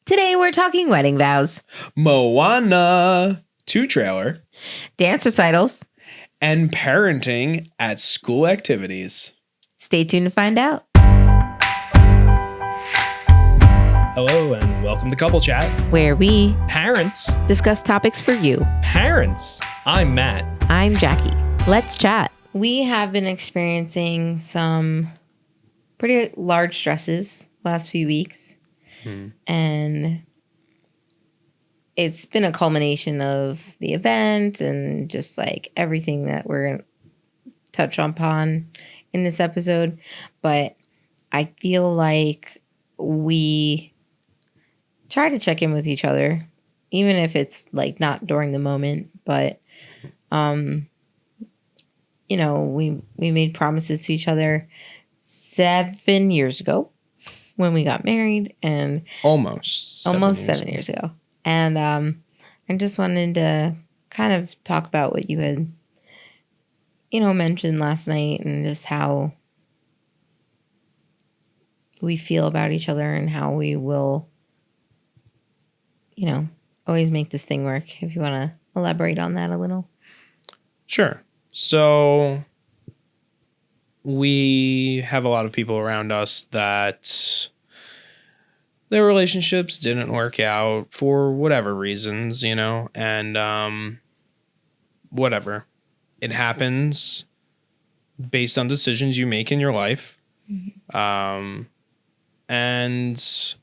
Today we're talking wedding vows, Moana 2 trailer, dance recitals. and parenting at school activities. Stay tuned to find out. Hello and welcome to Couple Chat. Where we Parents. discuss topics for you. Parents. I'm Matt. I'm Jackie. Let's chat. We have been experiencing some pretty large stresses last few weeks. And it's been a culmination of the event and just like everything that we're going to touch upon in this episode. But I feel like we try to check in with each other, even if it's like not during the moment. But, you know, we made promises to each other 7 years ago when we got married, and Almost 7 years ago. And I just wanted to kind of talk about what you had, mentioned last night, and just how we feel about each other and how we will, always make this thing work. If you want to elaborate on that a little. Sure. So we have a lot of people around us that their relationships didn't work out for whatever reasons, and whatever. It happens based on decisions you make in your life. Mm-hmm. And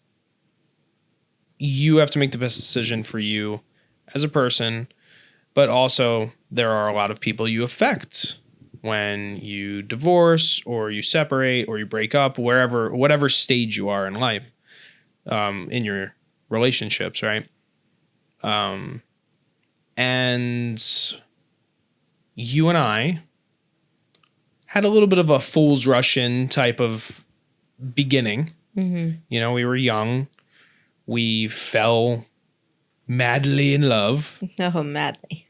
you have to make the best decision for you as a person, but also there are a lot of people you affect when you divorce or you separate or you break up, whatever stage you are in life, in your relationships, right? And you and I had a little bit of a fool's rush in type of beginning. Mm-hmm. We were young. We fell madly in love. Oh, madly.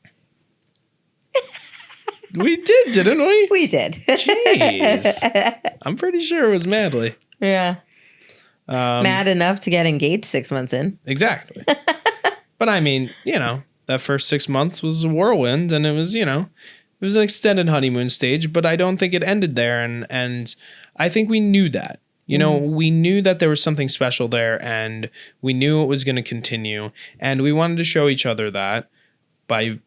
We did, didn't we? We did. Jeez. I'm pretty sure it was madly. Yeah. Mad enough to get engaged 6 months in. Exactly. But I mean, that first 6 months was a whirlwind, and it was an extended honeymoon stage, but I don't think it ended there. And I think we knew that. We knew that there was something special there, and we knew it was going to continue. And we wanted to show each other that by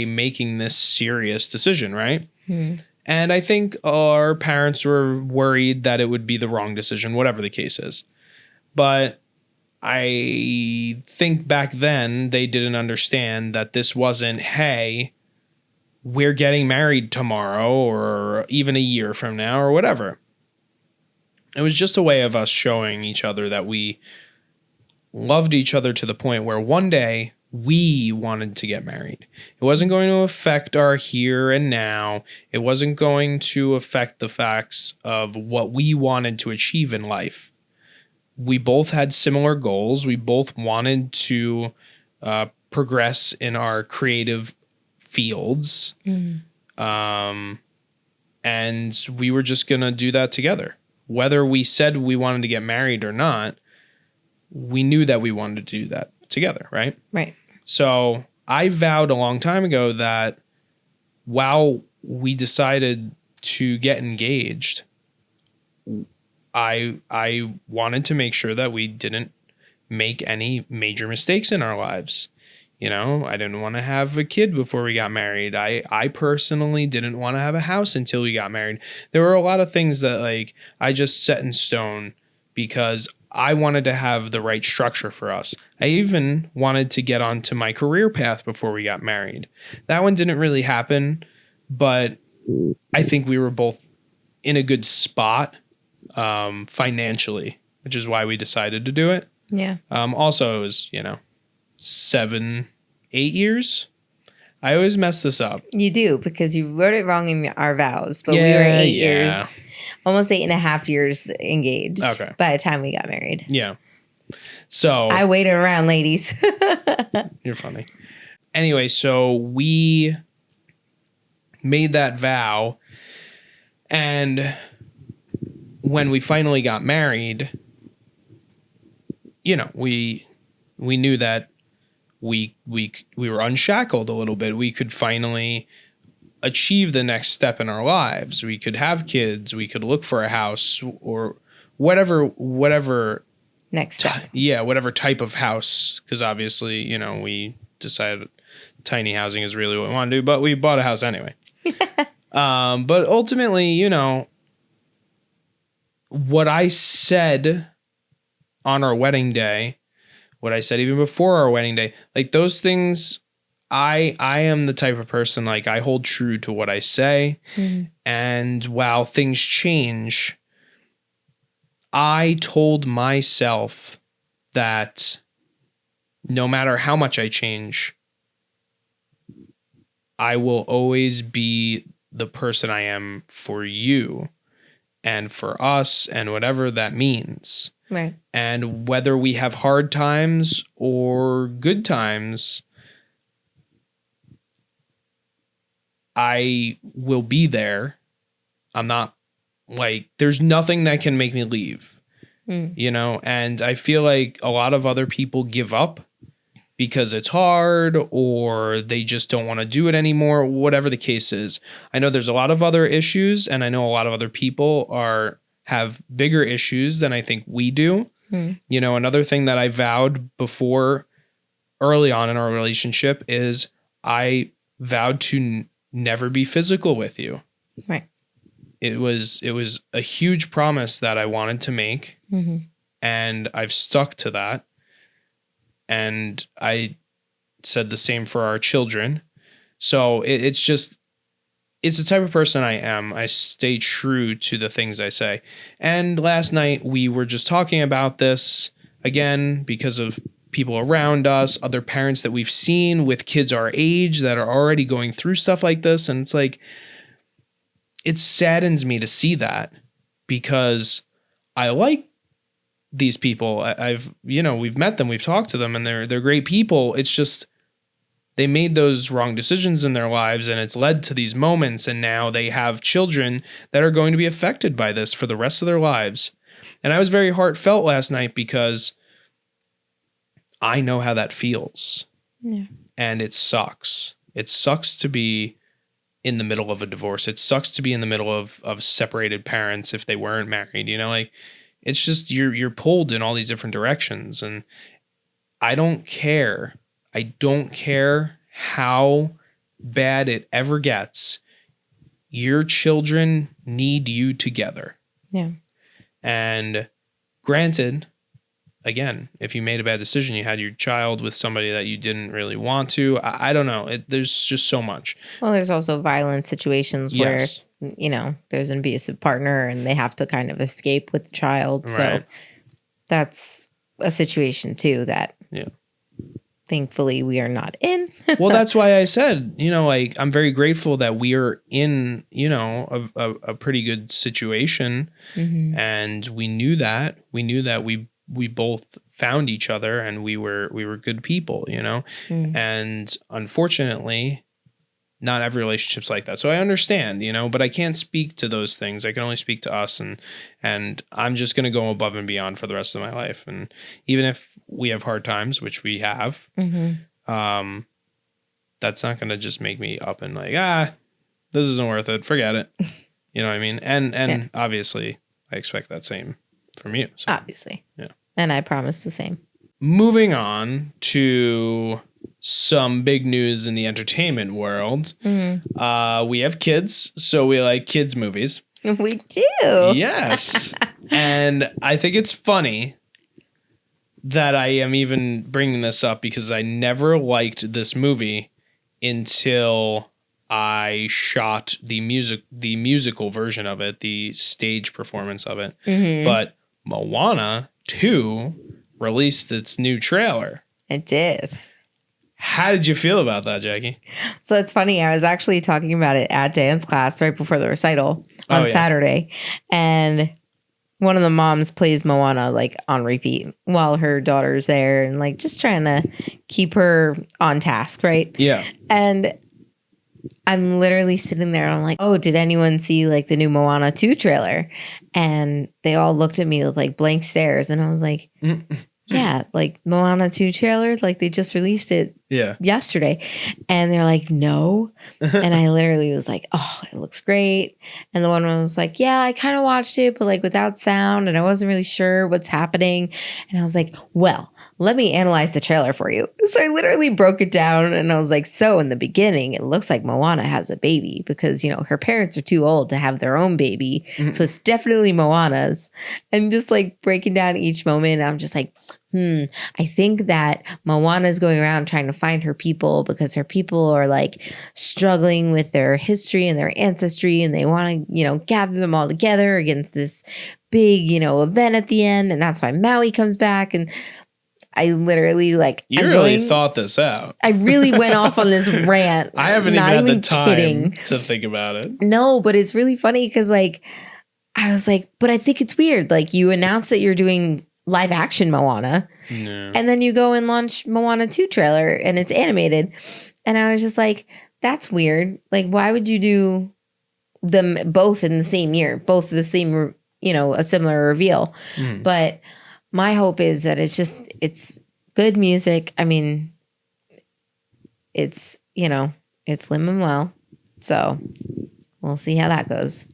making this serious decision, right? Mm-hmm. And I think our parents were worried that it would be the wrong decision, whatever the case is. But I think back then they didn't understand that this wasn't, hey, we're getting married tomorrow or even a year from now or whatever. It was just a way of us showing each other that we loved each other to the point where one day we wanted to get married. It wasn't going to affect our here and now. It wasn't going to affect the facts of what we wanted to achieve in life. We both had similar goals. We both wanted to progress in our creative fields. Mm-hmm. And we were just going to do that together. Whether we said we wanted to get married or not, we knew that we wanted to do that together, right? Right. So I vowed a long time ago that while we decided to get engaged, I wanted to make sure that we didn't make any major mistakes in our lives. I didn't want to have a kid before we got married. I personally didn't want to have a house until we got married. There were a lot of things that I just set in stone because I wanted to have the right structure for us. I even wanted to get onto my career path before we got married. That one didn't really happen, but I think we were both in a good spot financially, which is why we decided to do it. Yeah. Also, it was, 7-8 years. I always mess this up. You do, because you wrote it wrong in our vows, but we were 8 years. Almost 8.5 years engaged by the time we got married. Yeah. So I waited around, ladies. You're funny. Anyway, so we made that vow, and when we finally got married, we knew that we were unshackled a little bit. We could finally achieve the next step in our lives. We could have kids. We could look for a house or whatever Next step. whatever type of house. Because obviously, we decided tiny housing is really what we want to do, but we bought a house anyway. But ultimately, what I said on our wedding day, what I said even before our wedding day, like those things, I am the type of person, like I hold true to what I say. Mm-hmm. And while things change, I told myself that no matter how much I change, I will always be the person I am for you and for us and whatever that means. Right. And whether we have hard times or good times, I will be there. I'm not like, there's nothing that can make me leave, and I feel like a lot of other people give up because it's hard or they just don't want to do it anymore, whatever the case is. I know there's a lot of other issues, and I know a lot of other people have bigger issues than I think we do. Another thing that I vowed before early on in our relationship is I vowed to never be physical with you. Right. It was a huge promise that I wanted to make, and I've stuck to that. And I said the same for our children. So it's the type of person I am. I stay true to the things I say. And last night we were just talking about this again because of people around us, other parents that we've seen with kids our age that are already going through stuff like this. And it's like, it saddens me to see that because I like these people. We've met them, we've talked to them, and they're great people. It's just they made those wrong decisions in their lives, and it's led to these moments. And now they have children that are going to be affected by this for the rest of their lives. And I was very heartfelt last night because I know how that feels. Yeah. And it sucks. It sucks to be in the middle of a divorce. It sucks to be in the middle of separated parents if they weren't married, it's just you're pulled in all these different directions. And I don't care. I don't care how bad it ever gets. Your children need you together. Yeah. And granted, again, if you made a bad decision, you had your child with somebody that you didn't really want to. I don't know. There's just so much. Well, there's also violent situations where, there's an abusive partner and they have to kind of escape with the child. Right. So that's a situation too that thankfully we are not in. Well, that's why I said, I'm very grateful that we are in, a pretty good situation. Mm-hmm. And we knew that. We knew that we both found each other and we were good people, and unfortunately not every relationship's like that. So I understand, but I can't speak to those things. I can only speak to us, and I'm just going to go above and beyond for the rest of my life. And even if we have hard times, which we have, that's not going to just make me up and like, this isn't worth it. Forget it. You know what I mean? And obviously I expect that same from you. So, obviously. Yeah. And I promise the same. Moving on to some big news in the entertainment world. Mm-hmm. We have kids, so we like kids movies. We do. Yes. And I think it's funny that I am even bringing this up because I never liked this movie until I shot the musical version of it, the stage performance of it. Mm-hmm. But Moana 2 released its new trailer. It did. How did you feel about that, Jackie? So it's funny. I was actually talking about it at dance class right before the recital on Saturday. And one of the moms plays Moana like on repeat while her daughter's there and like just trying to keep her on task, right? Yeah. And I'm literally sitting there and I'm like, oh, did anyone see like the new Moana 2 trailer? And they all looked at me with like blank stares. And I was like, yeah, like Moana 2 trailer, like they just released it Yeah. yesterday. And they're like, no. And I literally was like, oh, it looks great. And the one was like, yeah, I kind of watched it, but like without sound. And I wasn't really sure what's happening. And I was like, well, let me analyze the trailer for you. So I literally broke it down and I was like, so in the beginning, it looks like Moana has a baby because, her parents are too old to have their own baby. So it's definitely Moana's. And just like breaking down each moment, I'm just like, I think that Moana is going around trying to find her people because her people are like struggling with their history and their ancestry and they want to, gather them all together against this big, event at the end. And that's why Maui comes back. And I literally you really thought this out. I really went off on this rant. I haven't even had the time to think about it. No, but it's really funny because I was like, but I think it's weird. Like you announce that you're doing live action Moana and then you go and launch Moana 2 trailer and it's animated. And I was just like, that's weird. Like, why would you do them both in the same year, both the same, a similar reveal? But my hope is that it's good music. I mean, it's lin-manuel. So we'll see how that goes.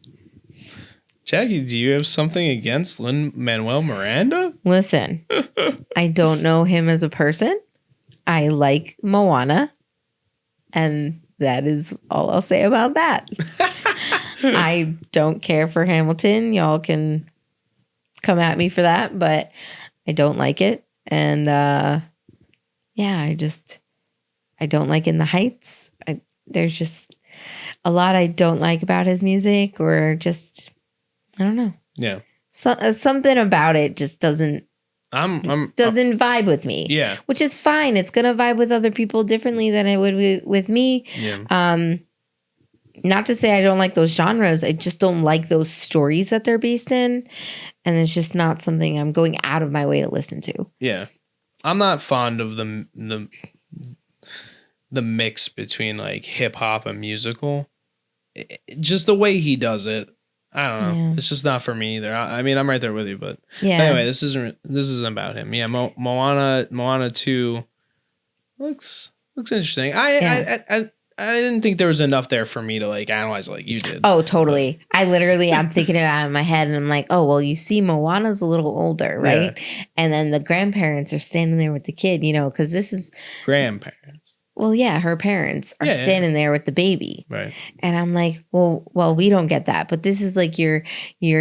Jackie, do you have something against Lin-Manuel Miranda? Listen, I don't know him as a person. I like Moana. And that is all I'll say about that. I don't care for Hamilton. Y'all can come at me for that, but I don't like it. And I don't like In the Heights. There's just a lot I don't like about his music, or just, I don't know. Yeah. Something about it just doesn't vibe with me. Yeah. Which is fine. It's going to vibe with other people differently than it would with me. Yeah. Not to say I don't like those genres. I just don't like those stories that they're based in. And it's just not something I'm going out of my way to listen to. Yeah. I'm not fond of the mix between like hip hop and musical. Just the way he does it. I don't know. Yeah. It's just not for me either. I mean, I'm right there with you, but anyway, this isn't about him. Yeah, Moana 2 looks interesting. I didn't think there was enough there for me to like analyze it like you did. Oh, totally. But I'm thinking about it in my head and I'm like, oh, well, you see, Moana's a little older, right? Yeah. And then the grandparents are standing there with the kid, because this is grandparents. Well, yeah, her parents are standing there with the baby. Right. And I'm like, well, we don't get that. But this is like your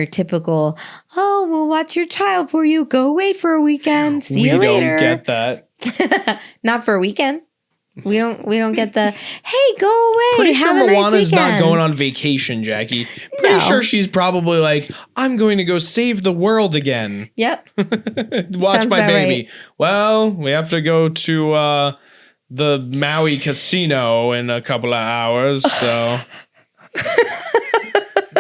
typical, oh, we'll watch your child for you. Go away for a weekend. See you later. We don't get that. Not for a weekend. We don't get the, hey, go away. Pretty sure Moana's nice not going on vacation, Jackie. Pretty sure she's probably like, I'm going to go save the world again. Yep. Watch my baby. Right. Well, we have to go to the Maui casino in a couple of hours, so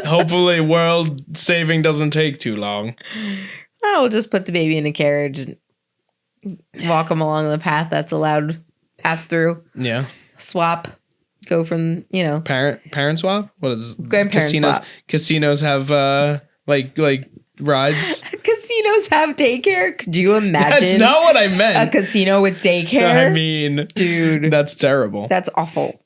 hopefully world saving doesn't take too long. I will just put the baby in a carriage and walk him along the path that's allowed pass through. Yeah. Swap. Go from, parent swap? What is grandparent swap? Casinos have like rides. Casinos have daycare. Could you imagine? That's not what I meant. A casino with daycare. I mean, dude, that's terrible. That's awful.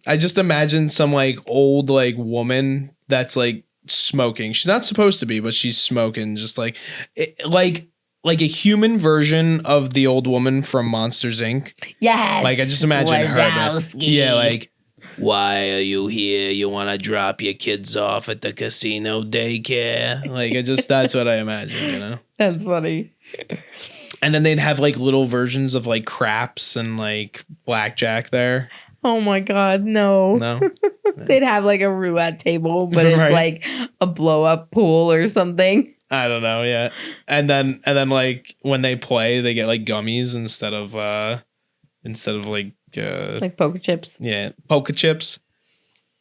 I just imagine some like old like woman that's like smoking. She's not supposed to be, but she's smoking. Just like a human version of the old woman from Monsters Inc. Yes. Like I just imagine Wazowski. her. Yeah, like. Why are you here? You want to drop your kids off at the casino daycare? Like, that's what I imagine, That's funny. And then they'd have like little versions of like craps and like blackjack there. Oh my God, no. No. They'd have like a roulette table, but it's like a blow up pool or something. I don't know, yeah. And then like when they play, they get like gummies instead of like poker chips. Yeah, poker chips.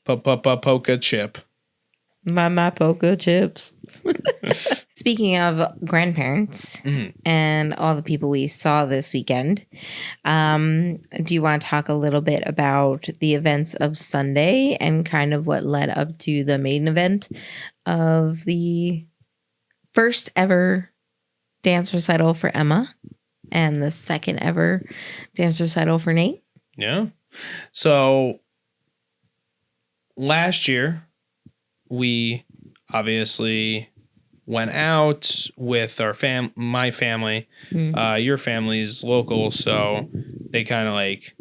Poker chip. My poker chips. Speaking of grandparents and all the people we saw this weekend, do you want to talk a little bit about the events of Sunday and kind of what led up to the main event of the first ever dance recital for Emma? and the second ever dance recital for Nate. Yeah. So last year, we obviously went out with our my family. Your family's local, so they kind of like,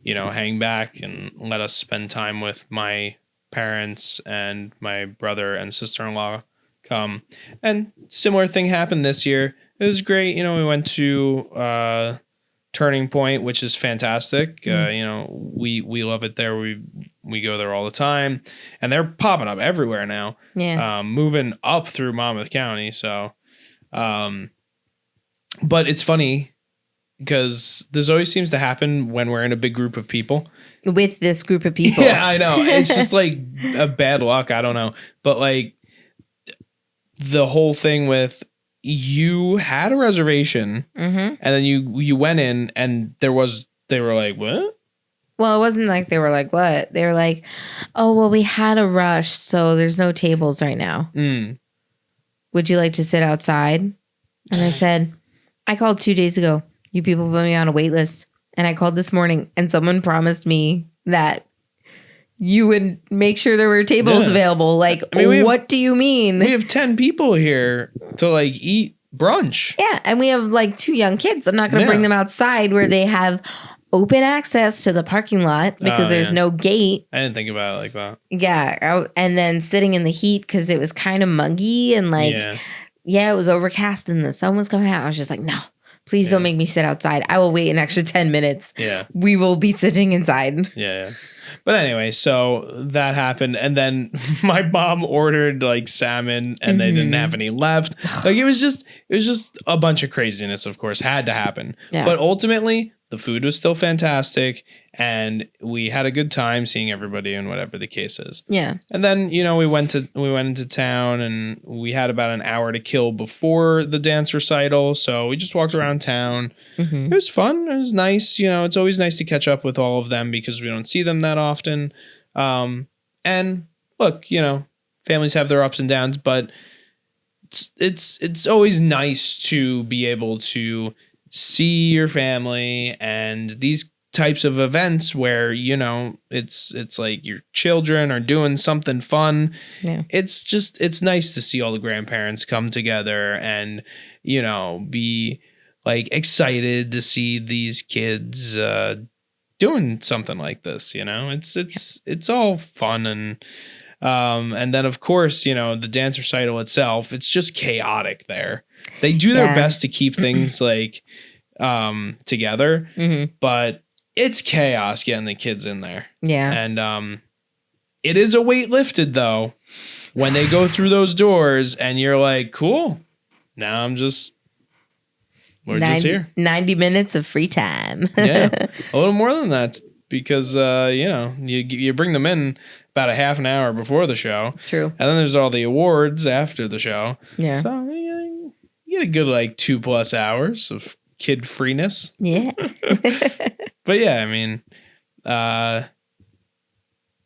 hang back and let us spend time with my parents, and my brother and sister-in-law come. And similar thing happened this year. It was great. We went to Turning Point, which is fantastic. We love it there. We go there all the time, and they're popping up everywhere now. Yeah. Moving up through Monmouth County. So, but it's funny because this always seems to happen when we're in a big group of people. With this group of people. Yeah, I know. It's just like a bad luck. I don't know. But like the whole thing with, you had a reservation, and then you went in, and they were like, what? Well, it wasn't like they were like, what? They were like, oh, well, we had a rush, so there's no tables right now. Would you like to sit outside? And I said, I called 2 days ago. You people put me on a wait list. And I called this morning, and someone promised me that you would make sure there were tables available. Like, what do you mean? We have 10 people here to like eat brunch. Yeah. And we have like 2 young kids. I'm not going to bring them outside where they have open access to the parking lot because there's no gate. I didn't think about it like that. Yeah. And then sitting in the heat because it was kind of muggy and like, it was overcast and the sun was coming out. I was just like, no, please don't make me sit outside. I will wait an extra 10 minutes. Yeah. We will be sitting inside. Yeah. But anyway, so that happened. And then my mom ordered like salmon, and they didn't have any left. Like it was just a bunch of craziness, of course, had to happen. Yeah. But ultimately, the food was still fantastic, and we had a good time seeing everybody and whatever the case is. Yeah. And then, we went into town, and we had about an hour to kill before the dance recital. So we just walked around town. It was fun. It was nice. It's always nice to catch up with all of them because we don't see them that often. And look, families have their ups and downs, but it's always nice to be able to see your family, and these types of events where it's like your children are doing something fun. It's nice to see all the grandparents come together and be like excited to see these kids doing something like this. It's all fun. And then of course the dance recital itself, it's just chaotic there. They do their best to keep things like together, but it's chaos getting the kids in there. Yeah. And it is a weight lifted though when they go through those doors and you're like, cool. Now we're just here. 90 minutes of free time. Yeah. A little more than that because you bring them in about a half an hour before the show. True. And then there's all the awards after the show. Yeah. So you get a good like 2+ hours of kid freeness. Yeah. But yeah, I mean,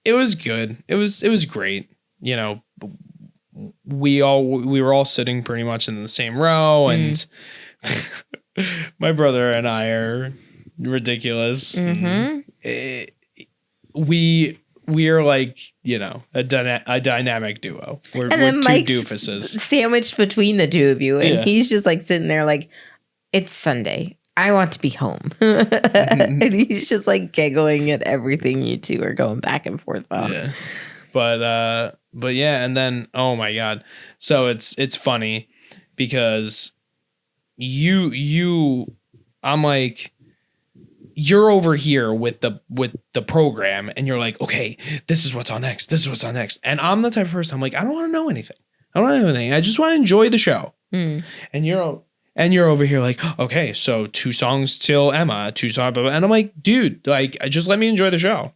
it was good. It was great. We were all sitting pretty much in the same row, and my brother and I are ridiculous. We are like, a dynamic duo. We're two doofuses sandwiched between the two of you, and he's just like sitting there like, it's Sunday. I want to be home. And he's just like giggling at everything you two are going back and forth on. Yeah. But yeah, and then oh my God. So it's funny because I'm like, you're over here with the program and you're like, okay, this is what's on next. This is what's on next. And I'm the type of person, I'm like, I don't want to know anything. I just want to enjoy the show. And you're over here like, okay, so 2 songs till Emma, 2 songs, and I'm like, dude, like, just let me enjoy the show.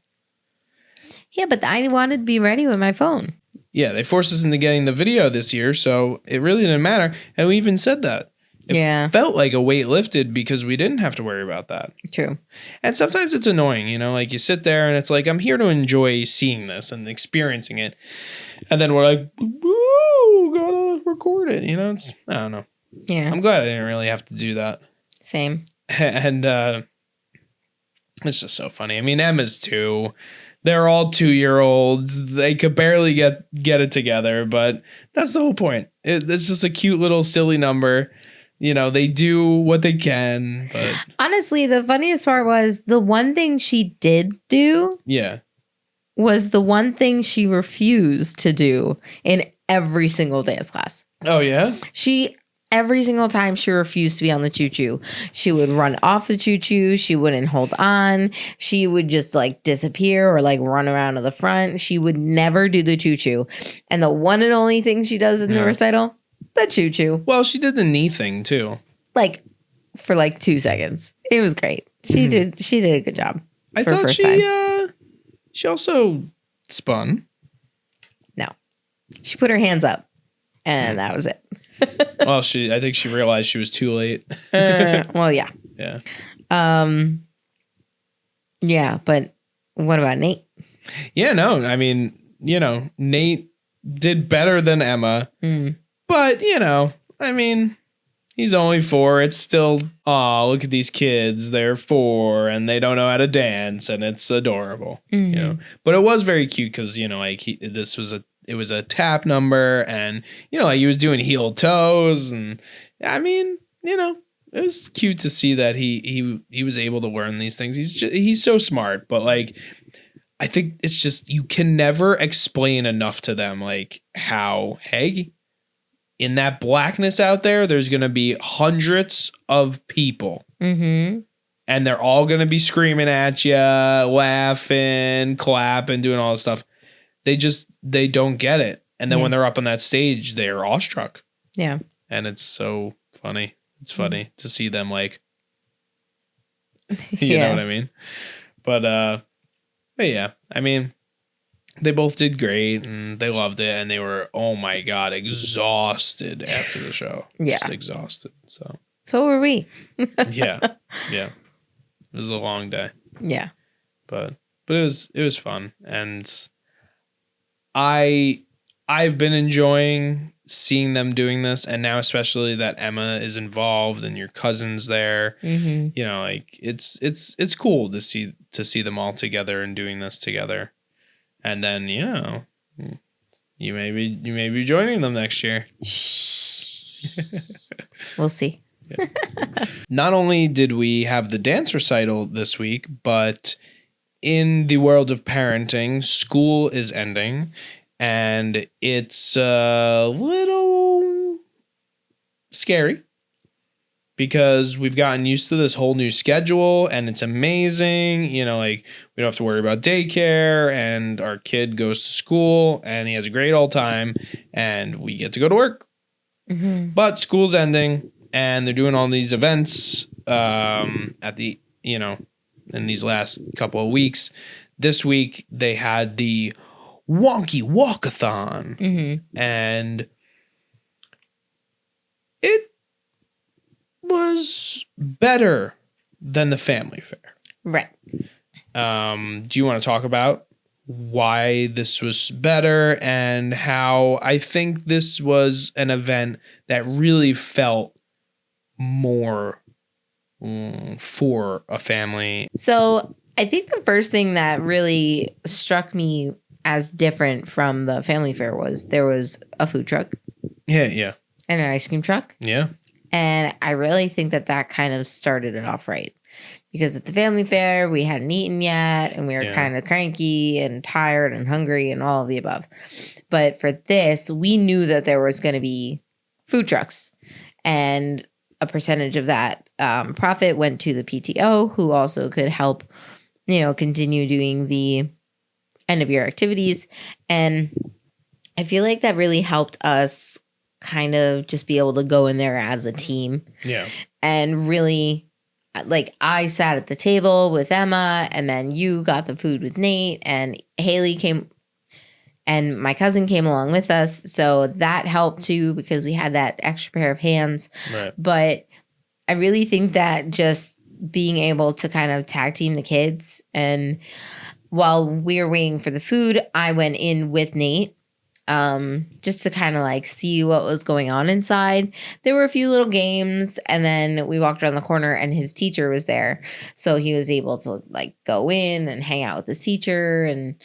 Yeah, but I wanted to be ready with my phone. Yeah, they forced us into getting the video this year, so it really didn't matter. And we even said that. It felt like a weight lifted because we didn't have to worry about that. True. And sometimes it's annoying, like you sit there and it's like, I'm here to enjoy seeing this and experiencing it. And then we're like, woo, gotta record it. I don't know. Yeah. I'm glad I didn't really have to do that. Same. And it's just so funny. I mean, Emma's 2. They're all 2-year-olds. They could barely get it together, but that's the whole point. It's just a cute little silly number. You know, they do what they can, but honestly, the funniest part was the one thing she did do. Yeah. Was the one thing she refused to do in every single dance class. Oh, yeah? Every single time she refused to be on the choo-choo. She would run off the choo-choo. She wouldn't hold on. She would just like disappear or like run around to the front. She would never do the choo-choo. And the one and only thing she does in the recital, the choo-choo. Well, she did the knee thing too. Like for like 2 seconds. It was great. She did a good job. I thought she also spun. No. She put her hands up and that was it. Well, I think she realized she was too late. Well, yeah. Yeah. Yeah, but what about Nate? Yeah, no, I mean, you know, Nate did better than Emma. But, you know, I mean, he's only 4. It's still, look at these kids. They're 4 and they don't know how to dance and it's adorable. You know, but it was very cute because, you know, like it was a tap number and, you know, like he was doing heel toes. And I mean, you know, it was cute to see that he was able to learn these things. He's so smart, but like, I think it's just, you can never explain enough to them, like how, hey, in that blackness out there's going to be hundreds of people. And they're all going to be screaming at you, laughing, clapping, doing all this stuff. They don't get it. And then when they're up on that stage, they're awestruck. Yeah. And it's so funny. It's funny to see them like, you know what I mean? But yeah, I mean, they both did great and they loved it. And they were, oh my God, exhausted after the show. Yeah. Just exhausted. So were we. Yeah. It was a long day. Yeah. But it was fun. And I've been enjoying seeing them doing this, and now especially that Emma is involved and your cousin's there. You know, like it's cool to see them all together and doing this together. And then, you know, you may be joining them next year. We'll see. Yeah. Not only did we have the dance recital this week, but in the world of parenting, school is ending, and it's a little scary because we've gotten used to this whole new schedule and it's amazing. You know, like we don't have to worry about daycare and our kid goes to school and he has a great old time and we get to go to work. But school's ending and they're doing all these events at the, you know, in these last couple of weeks. This week they had the Wonky Walkathon and it was better than the family fair. Right. Do you want to talk about why this was better and how I think this was an event that really felt more for a family? So I think the first thing that really struck me as different from the family fair was there was a food truck. Yeah. And an ice cream truck. Yeah. And I really think that kind of started it off right. Because at the family fair, we hadn't eaten yet, and we were kind of cranky and tired and hungry and all of the above. But for this, we knew that there was going to be food trucks. And a percentage of that profit went to the PTO, who also could help, you know, continue doing the end of year activities. And I feel like that really helped us kind of just be able to go in there as a team. Yeah. And really, like, I sat at the table with Emma, and then you got the food with Nate, and Haley came, and my cousin came along with us. So that helped too, because we had that extra pair of hands. Right. But I really think that just being able to kind of tag team the kids, and while we were waiting for the food, I went in with Nate just to kind of like see what was going on inside. There were a few little games, and then we walked around the corner and his teacher was there. So he was able to like go in and hang out with his teacher, and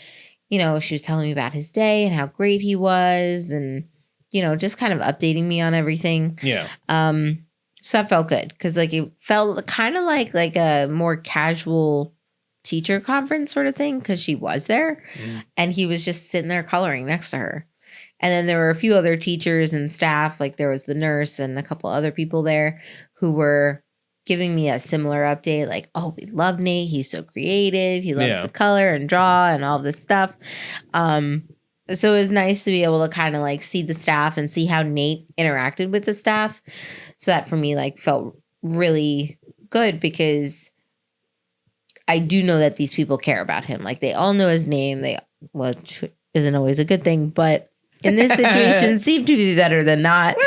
she was telling me about his day and how great he was, and just kind of updating me on everything. Yeah. So that felt good because like it felt kind of like a more casual teacher conference sort of thing because she was there and he was just sitting there coloring next to her. And then there were a few other teachers and staff, like there was the nurse and a couple other people there who were giving me a similar update, like, oh, we love Nate. He's so creative. He loves to color and draw and all this stuff. So it was nice to be able to kind of like see the staff and see how Nate interacted with the staff. So that for me like felt really good because I do know that these people care about him. Like they all know his name. Which isn't always a good thing, but in this situation seemed to be better than not.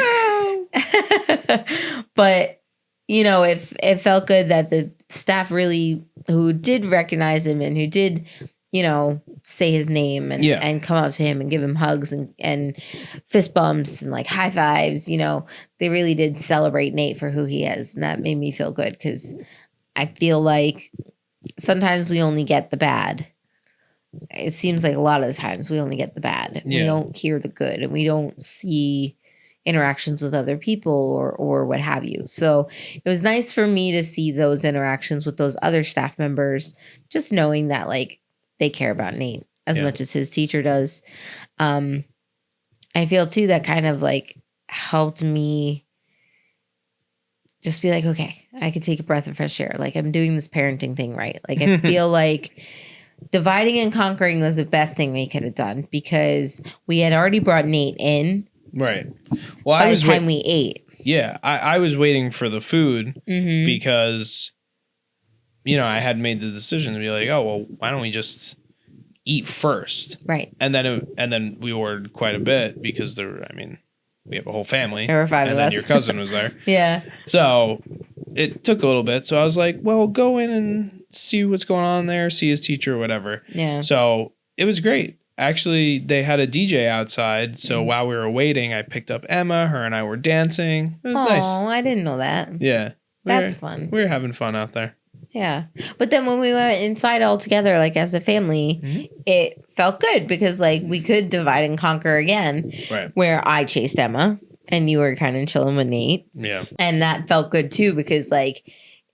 But it felt good that the staff really who did recognize him and who did say his name and come up to him and give him hugs and fist bumps and like high fives. They really did celebrate Nate for who he is. And that made me feel good because I feel like sometimes we only get the bad. It seems like a lot of the times we only get the bad. We don't hear the good and we don't see interactions with other people or what have you. So it was nice for me to see those interactions with those other staff members, just knowing that like they care about Nate as much as his teacher does. I feel too that kind of like helped me just be like, okay, I could take a breath of fresh air. Like I'm doing this parenting thing right. Like I feel like dividing and conquering was the best thing we could have done because we had already brought Nate in. Right. Well, by the time we ate. Yeah. I was waiting for the food because, I had made the decision to be like, oh, well, why don't we just eat first? Right. And then we ordered quite a bit because we have a whole family. There were 5 of us. And then your cousin was there. Yeah. So it took a little bit. So I was like, well, go in and see what's going on there, see his teacher or whatever. Yeah. So it was great. Actually, they had a DJ outside. So while we were waiting, I picked up Emma. Her and I were dancing. It was nice. Oh, I didn't know that. Yeah. That's fun. We were having fun out there. Yeah. But then when we went inside all together, like as a family, it felt good because like we could divide and conquer again. Right. Where I chased Emma and you were kind of chilling with Nate. Yeah. And that felt good too because like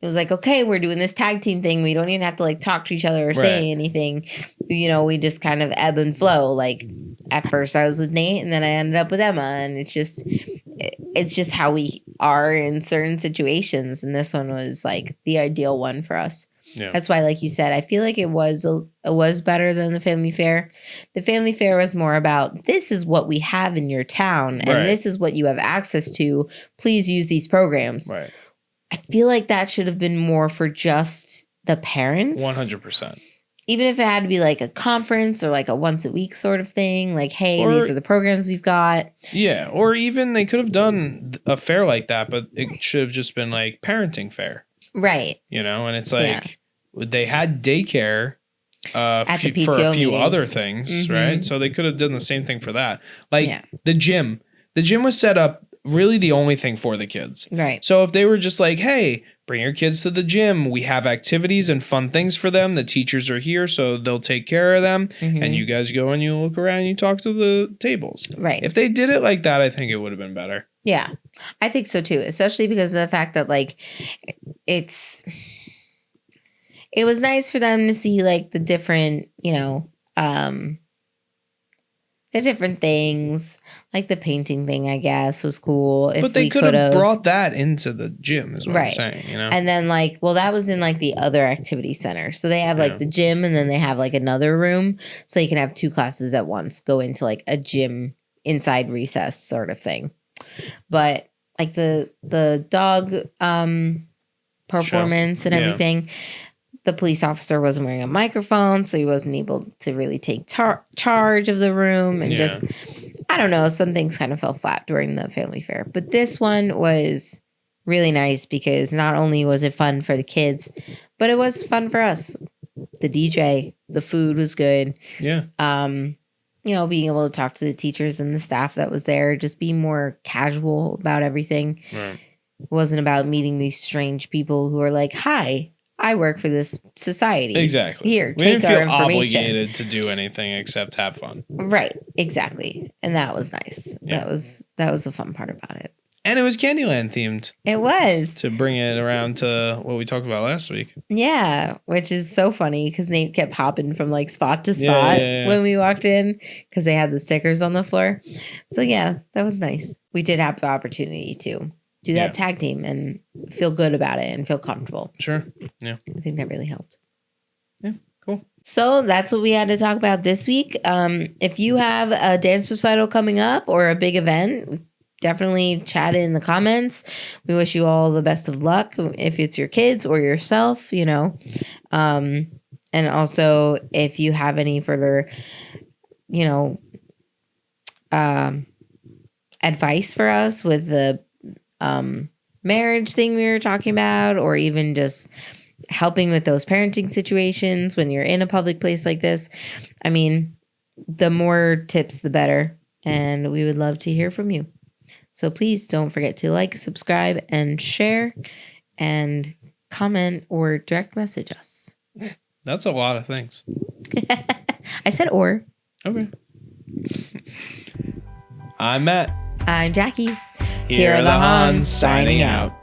it was like, okay, we're doing this tag team thing. We don't even have to like talk to each other or say anything. We just kind of ebb and flow. Like at first I was with Nate and then I ended up with Emma. And it's just how we are in certain situations. And this one was like the ideal one for us. Yeah. That's why, like you said, I feel like it was better than the family fair. The family fair was more about this is what we have in your town and this is what you have access to. Please use these programs. Right. I feel like that should have been more for just the parents. 100%. Even if it had to be like a conference or like a once a week sort of thing. Like, hey, these are the programs we've got. Yeah. Or even they could have done a fair like that, but it should have just been like parenting fair. Right. And it's like they had daycare at the PTO for a few meetings. other things, right? So they could have done the same thing for that. Like the gym. The gym was set up really the only thing for the kids. Right. So if they were just like, hey, bring your kids to the gym. We have activities and fun things for them. The teachers are here, so they'll take care of them. And you guys go and you look around and you talk to the tables. Right. If they did it like that, I think it would have been better. Yeah, I think so too, especially because of the fact that like it was nice for them to see like the different, the different things, like the painting thing, I guess, was cool. But they could have brought that into the gym, is what I'm saying, And then, like, well, that was in, like, the other activity center. So they have, like, the gym, and then they have, like, another room. So you can have 2 classes at once go into, like, a gym inside recess sort of thing. But, like, the dog performance and everything, the police officer wasn't wearing a microphone, so he wasn't able to really take charge of the room. And just, I don't know, some things kind of fell flat during the family fair. But this one was really nice because not only was it fun for the kids, but it was fun for us. The DJ, the food was good. Yeah. being able to talk to the teachers and the staff that was there, just be more casual about everything. Right. It wasn't about meeting these strange people who are like, hi, I work for this society. Exactly. Here, We take didn't our feel information. obligated to do anything except have fun. Right. Exactly. And that was nice. Yeah. That was the fun part about it. And it was Candyland themed. It was. To bring it around to what we talked about last week. Yeah, which is so funny because Nate kept hopping from like spot to spot when we walked in because they had the stickers on the floor. So yeah, that was nice. We did have the opportunity to do that tag team and feel good about it and feel comfortable. Sure. Yeah. I think that really helped. Yeah, cool. So that's what we had to talk about this week. If you have a dance recital coming up or a big event, definitely chat in the comments. We wish you all the best of luck if it's your kids or yourself, and also if you have any further, advice for us with the marriage thing we were talking about, or even just helping with those parenting situations when you're in a public place like this. I mean, the more tips, the better. And we would love to hear from you. So please don't forget to like, subscribe, and share, and comment or direct message us. That's a lot of things. I said or. Okay. I'm Matt. I'm Jackie. Here are the Hahns signing out.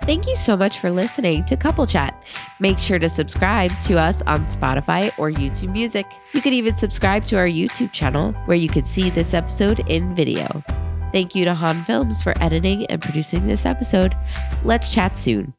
Thank you so much for listening to Couple Chat. Make sure to subscribe to us on Spotify or YouTube Music. You can even subscribe to our YouTube channel where you can see this episode in video. Thank you to Hahn Films for editing and producing this episode. Let's chat soon.